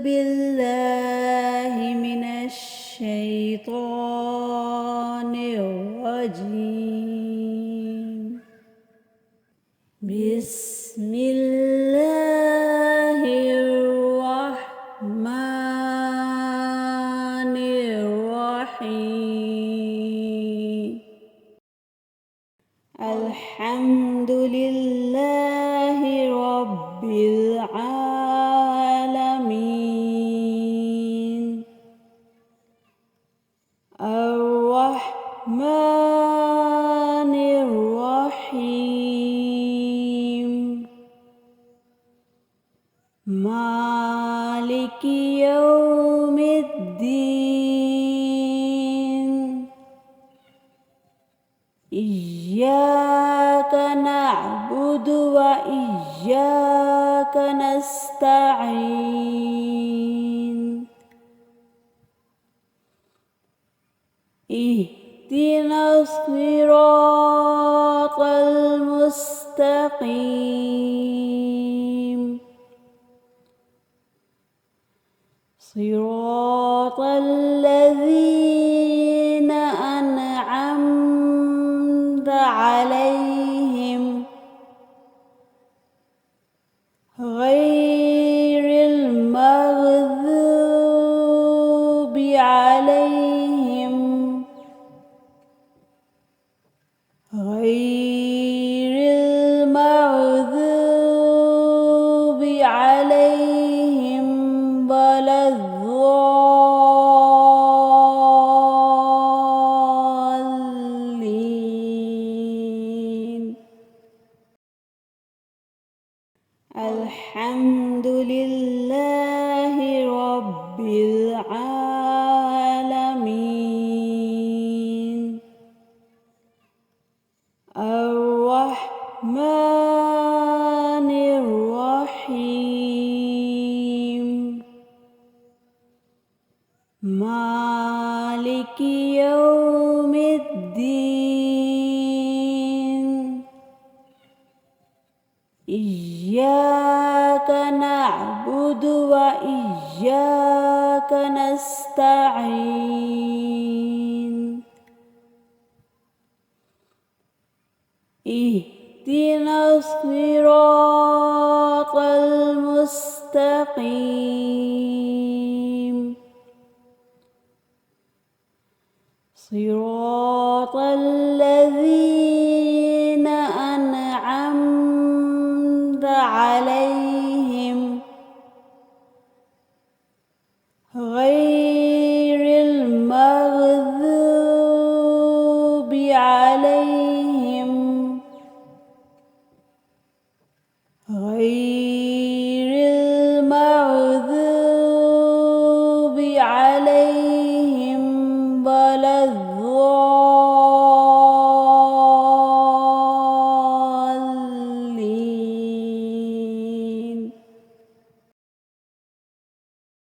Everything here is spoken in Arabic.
بالله من الشيطان الرجيم. بسم الله الرحمن الرحيم. الحمد لله رب العالمين. الرحمن الرحيم. مالك يوم الدين. إياك نعبد وإياك نستعين. اهدنا الصراط المستقيم. صراط الذين أنعمت عليهم غير المغضوب عليهم ولا الضالين. الحمد لله رب العالمين. الرحمن الرحيم. مالك يوم الدين. إياك نعبد وإياك نستعين. اهدنا الصراط المستقيم. صراط الذين أنعمت عليهم